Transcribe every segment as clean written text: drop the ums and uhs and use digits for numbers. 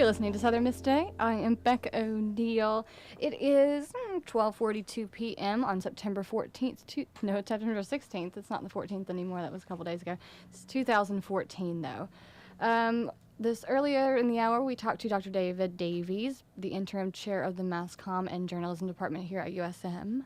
You're listening to Southern Miss Day. I am Beck O'Neill. It is 12:42 p.m. on September 14th. No, it's September 16th. It's not the 14th anymore. That was a couple days ago. It's 2014, though. This earlier in the hour, we talked to Dr. David Davies, the interim chair of the Mass Comm and Journalism Department here at USM.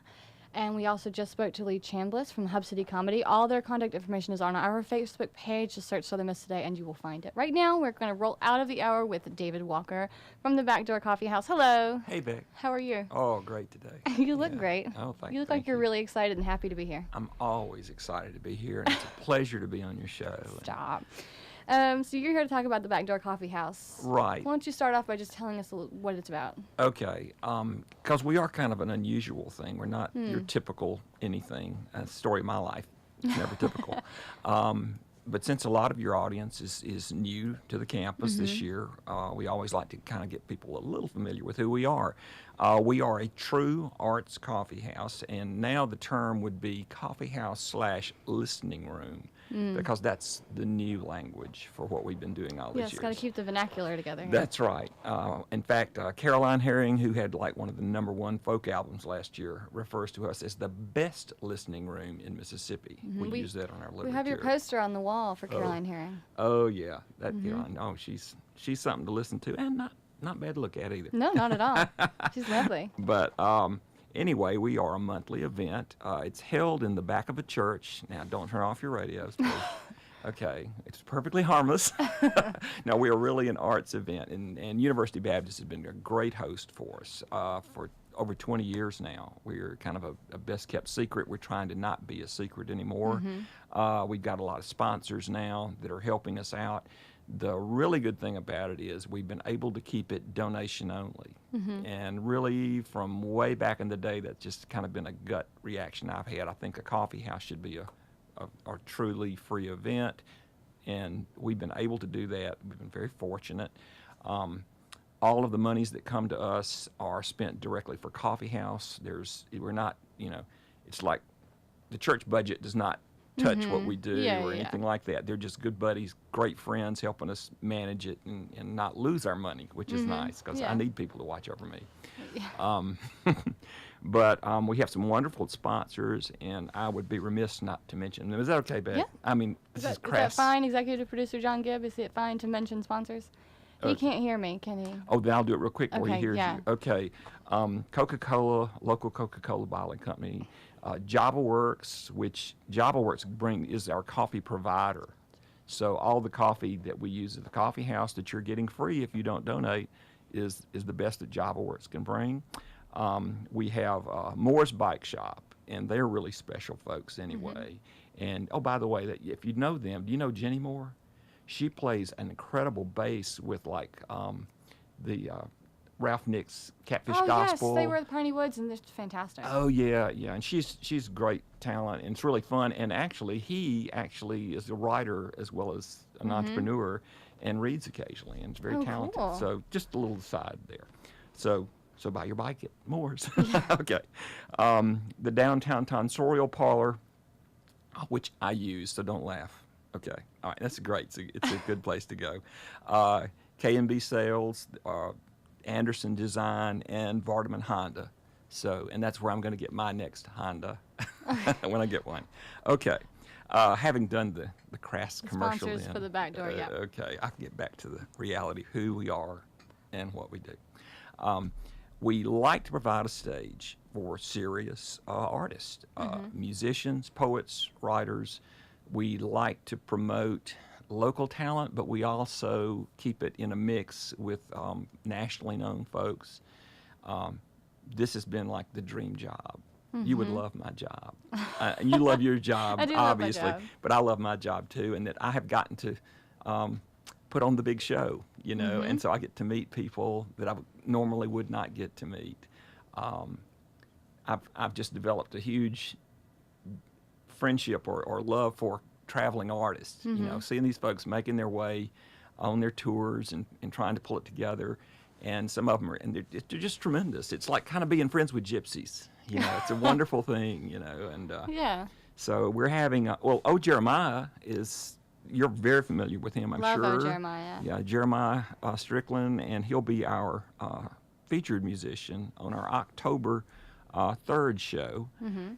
And we also just spoke to Lee Chambliss from Hub City Comedy. All their contact information is on our Facebook page. Just search Southern Miss Today and you will find it. Right now, we're going to roll out of the hour with David Walker from the Backdoor Coffeehouse. Hello. Hey, Beck. How are you? Oh, great today. You look great. Oh, thank you. You look like you're really excited and happy to be here. I'm always excited to be here, and it's a pleasure to be on your show. Stop. So you're here to talk about the Backdoor Coffeehouse. Right. Why don't you start off by just telling us what it's about? Okay. Because we are kind of an unusual thing. We're not your typical anything. Story of my life. It's never typical. But since a lot of your audience is new to the campus this year, we always like to kind of get people a little familiar with who we are. We are a true arts coffee house, and now the term would be coffeehouse/listening room, because that's the new language for what we've been doing all these years. Yes, got to keep the vernacular together. That's right. In fact, Caroline Herring, who had like one of the #1 folk albums last year, refers to us as the best listening room in Mississippi. We use that on our literature. We have your poster on the wall for Caroline Herring. Oh yeah, that Caroline. Oh, she's something to listen to, and not bad to look at either. No, not at all. She's lovely. But anyway, we are a monthly event. It's held in the back of a church. Now, don't turn off your radios, please. Okay, it's perfectly harmless. No, we are really an arts event, and University Baptist has been a great host for us for over 20 years now. We're kind of a best-kept secret. We're trying to not be a secret anymore. We've got a lot of sponsors now that are helping us out. The really good thing about it is we've been able to keep it donation only. And really, from way back in the day, that's just kind of been a gut reaction I've had. I think a coffee house should be a truly free event, and we've been able to do that. We've been very fortunate. All of the monies that come to us are spent directly for Coffee House. We're not, it's like the church budget does not touch what we do or anything like that. They're just good buddies, great friends helping us manage it and not lose our money, which is nice, because I need people to watch over me. But we have some wonderful sponsors, and I would be remiss not to mention them. Is that okay, Beck? Yeah. I mean, this is crass. Is that fine, Executive Producer John Gibb? Is it fine to mention sponsors? He can't hear me, can he? Oh, then I'll do it real quick before he hears yeah. you. Okay. Coca-Cola, local Coca-Cola bottling company. Java Works, which Java Works is our coffee provider. So all the coffee that we use at the coffee house that you're getting free if you don't donate is the best that Java Works can bring. We have Moore's Bike Shop, and they're really special folks anyway. And, oh, by the way, if you know them, do you know Jenny Moore? She plays an incredible bass with, like, the Ralph Nick's Catfish Gospel. Oh, yes, they were at the Piney Woods, and they're fantastic. Oh, yeah, and she's great talent, and it's really fun. And actually, he is a writer as well as an entrepreneur, and reads occasionally, and is very talented. Cool. So just a little aside there. So buy your bike at Moore's. Okay. The Downtown Tonsorial Parlor, which I use, so don't laugh. Okay. All right, that's great. It's a good place to go. K&B Sales, Anderson Design, and Vardaman Honda. So, and that's where I'm going to get my next Honda when I get one. Okay. Having done the crass commercial sponsors for the back door, yeah. Okay, I can get back to the reality, who we are and what we do. We like to provide a stage for serious artists, musicians, poets, writers. We like to promote local talent, but we also keep it in a mix with nationally known folks. This has been like the dream job. You would love my job. And you love your job, I do obviously, love my job. but I love my job too, and that I have gotten to put on the big show, and so I get to meet people that I normally would not get to meet. I've just developed a huge friendship or love for traveling artists, seeing these folks making their way on their tours and trying to pull it together. And some of them they're just tremendous. It's like kind of being friends with gypsies, it's a wonderful thing, and yeah. so we're having, Jeremiah is you're very familiar with him, I'm Love sure. Jeremiah. Yeah, Jeremiah Strickland, and he'll be our featured musician on our October 3rd show. Mm-hmm.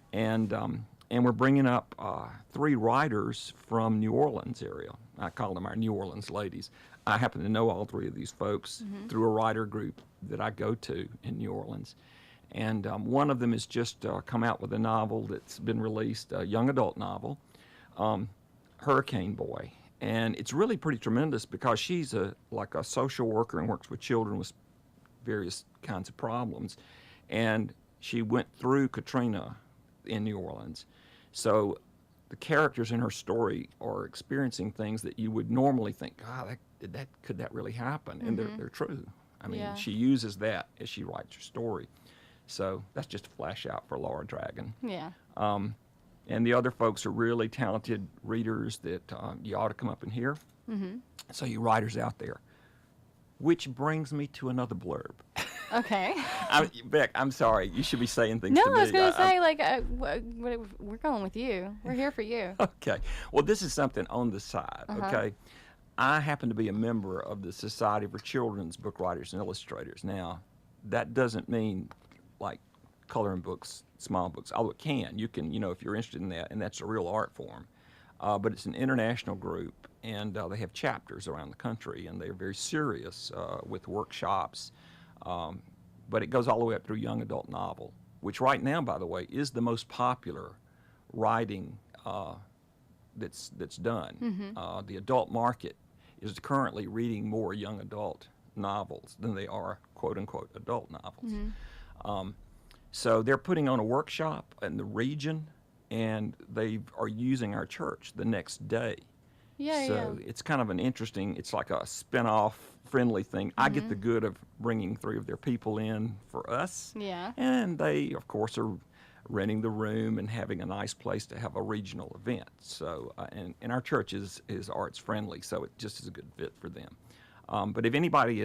And we're bringing up 3 writers from New Orleans area. I call them our New Orleans ladies. I happen to know all 3 of these folks through a writer group that I go to in New Orleans. And one of them has just come out with a novel that's been released, a young adult novel, Hurricane Boy. And it's really pretty tremendous because she's like a social worker and works with children with various kinds of problems. And she went through Katrina in New Orleans. So the characters in her story are experiencing things that you would normally think, could that really happen? And they're true. I mean, Yeah. she uses that as she writes her story. So that's just a flash out for Laura Dragon. Yeah. And the other folks are really talented readers that you ought to come up and hear. Mm-hmm. So you writers out there. Which brings me to another blurb. Okay. Beck, I'm sorry. You should be saying things No, to me. I was going to say, we're going with you. We're here for you. Okay. Well, this is something on the side, Uh-huh. okay? I happen to be a member of the Society for Children's Book Writers and Illustrators. Now, that doesn't mean like coloring books, small books, although it can. You can, if you're interested in that, and that's a real art form. But it's an international group, and they have chapters around the country, and they're very serious with workshops. But it goes all the way up through young adult novel, which right now, by the way, is the most popular writing that's done. Mm-hmm. The adult market is currently reading more young adult novels than they are quote-unquote adult novels. Mm-hmm. So they're putting on a workshop in the region, and they are using our church the next day. Yeah, So it's kind of an interesting, it's like a spin-off friendly thing. I get the good of bringing 3 of their people in for us. Yeah. And they, of course, are renting the room and having a nice place to have a regional event. So, and our church is arts friendly, so it just is a good fit for them. But if anybody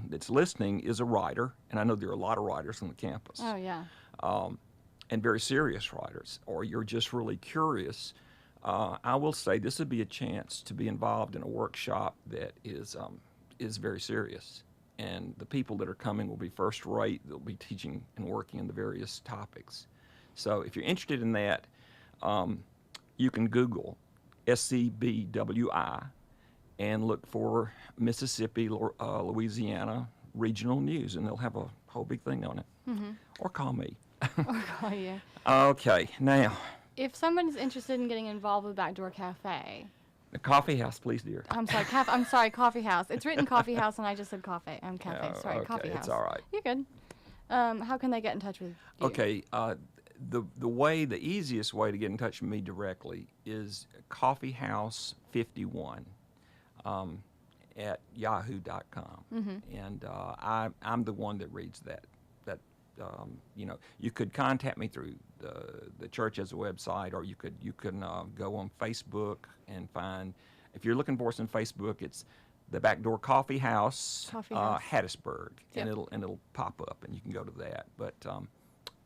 that's listening is a writer, and I know there are a lot of writers on the campus, Oh, yeah. and very serious writers, or you're just really curious, I will say this would be a chance to be involved in a workshop that is very serious. And the people that are coming will be first rate. They'll be teaching and working in the various topics. So if you're interested in that, you can Google SCBWI and look for Mississippi, Louisiana regional news, and they'll have a whole big thing on it. Mm-hmm. Or call me. Or call you. Okay, now, If someone's interested in getting involved with Backdoor Cafe, the Coffeehouse, please, dear. I'm sorry, Coffeehouse. It's written Coffeehouse, and I just said cafe. Cafe. Oh, Sorry, okay, Coffeehouse. it's all right. You're good. How can they get in touch with you? Okay, the easiest way to get in touch with me directly is Coffeehouse51 at yahoo.com. Mm-hmm. And I'm the one that reads that. You could contact me through the church as a website, or you can go on Facebook and find. If you're looking for us on Facebook, it's the Backdoor Coffeehouse, Hattiesburg, Yep. and it'll pop up, and you can go to that. But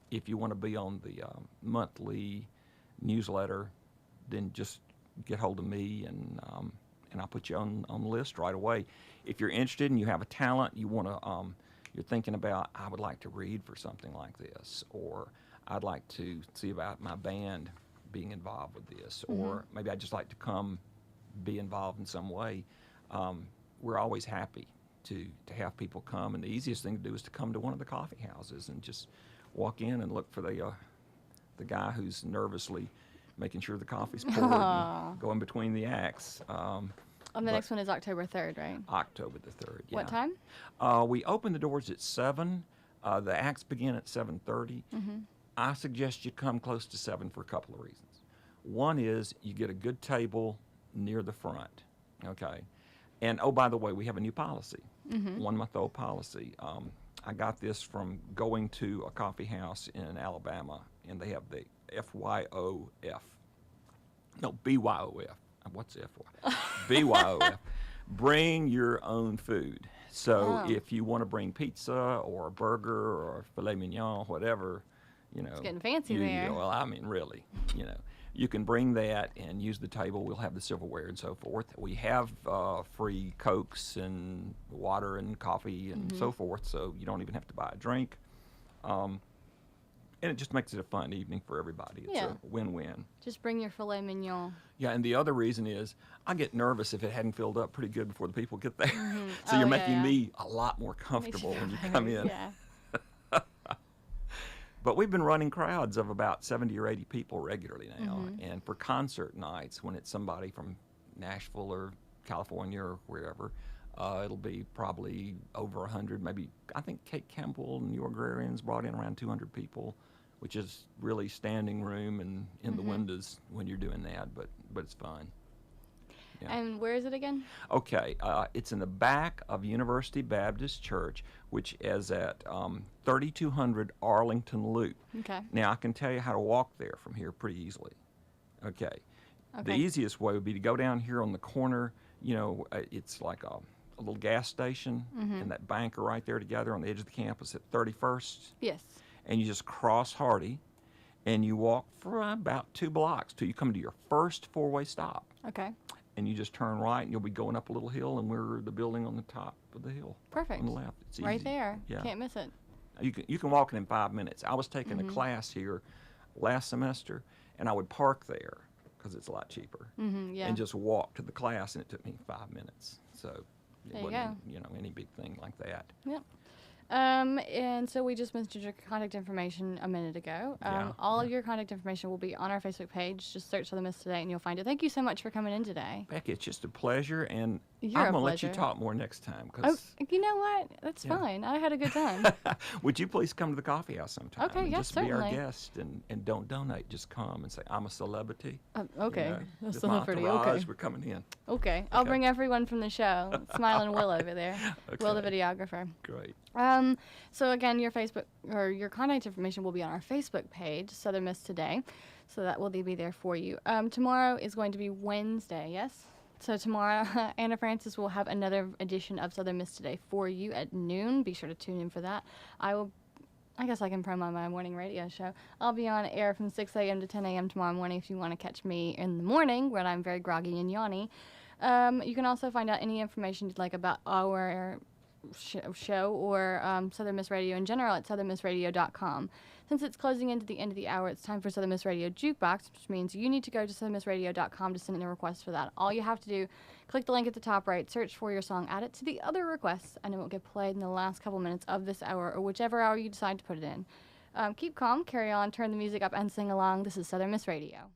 if you want to be on the monthly newsletter, then just get hold of me, and I'll put you on the list right away. If you're interested and you have a talent, you want to. You're thinking about, I would like to read for something like this, or I'd like to see about my band being involved with this, or maybe I'd just like to come be involved in some way. We're always happy to have people come, and the easiest thing to do is to come to one of the coffee houses and just walk in and look for the guy who's nervously making sure the coffee's poured and going between the acts. The next one is October 3rd, right? October the 3rd, yeah. What time? We open the doors at 7. The acts begin at 7:30. Mm-hmm. I suggest you come close to 7 for a couple of reasons. One is you get a good table near the front, okay? And, oh, by the way, we have a new policy, 1-month-old policy. I got this from going to a coffee house in Alabama, and they have the FYOF. No, BYOF. What's FY? BYOF. Bring your own food. So if you want to bring pizza or a burger or filet mignon, whatever, You know, It's getting fancy there. Well, I mean, really, you know. You can bring that and use the table. We'll have the silverware and so forth. We have free Cokes and water and coffee and so forth, so you don't even have to buy a drink. And it just makes it a fun evening for everybody. It's a win-win. Just bring your filet mignon. Yeah, and the other reason is I get nervous if it hadn't filled up pretty good before the people get there. So you're making me a lot more comfortable when you come in. Yeah. But we've been running crowds of about 70 or 80 people regularly now. And for concert nights, when it's somebody from Nashville or California or wherever, it'll be probably over 100. Maybe, I think Kate Campbell and New Agrarians brought in around 200 people, which is really standing room and in the windows when you're doing that, but it's fun. Yeah. And where is it again? Okay, it's in the back of University Baptist Church, which is at 3200 Arlington Loop. Okay. Now, I can tell you how to walk there from here pretty easily. Okay. The easiest way would be to go down here on the corner. You know, it's like a little gas station and that bank are right there together on the edge of the campus at 31st. Yes. And you just cross Hardy, and you walk for about 2 blocks till you come to your first four-way stop. Okay. And you just turn right, and you'll be going up a little hill, and we're the building on the top of the hill. Perfect. On the left. It's easy. Right there. Yeah. Can't miss it. You can walk it in 5 minutes. I was taking a class here last semester, and I would park there because it's a lot cheaper, Yeah. and just walk to the class, and it took me 5 minutes. So it There you wasn't any big thing like that. Yep. And so we just mentioned your contact information a minute ago. All of your contact information will be on our Facebook page. Just search for the Miss Today and you'll find it. Thank you so much for coming in today. Beck, it's just a pleasure, and You're I'm a going to let you pleasure. talk more next time. Oh, 'Cause you know what? That's fine. I had a good time. would you please come to the coffee house sometime? Okay, and yes, just be our certainly. guest, and don't donate. Just come and say, I'm a celebrity. Okay. You know, A this is celebrity. my entourage, Okay. we're coming in. Okay. I'll bring everyone from the show. Smiling Will over there. Will, the Okay. videographer. Great. So again, your Facebook or your contact information will be on our Facebook page, Southern Miss Today. So that will be there for you. Tomorrow is going to be Wednesday, yes? So tomorrow, Anna Francis will have another edition of Southern Miss Today for you at noon. Be sure to tune in for that. I guess I can promo my morning radio show. I'll be on air from 6 a.m. to 10 a.m. tomorrow morning if you want to catch me in the morning when I'm very groggy and yawny. You can also find out any information you'd like about our show or Southern Miss Radio in general at southernmissradio.com. Since it's closing into the end of the hour, it's time for Southern Miss Radio Jukebox, which means you need to go to southernmissradio.com to send in a request for that. All you have to do, click the link at the top right, search for your song, add it to the other requests, and it will get played in the last couple minutes of this hour or whichever hour you decide to put it in. Keep calm, carry on, turn the music up, and sing along. This is Southern Miss Radio.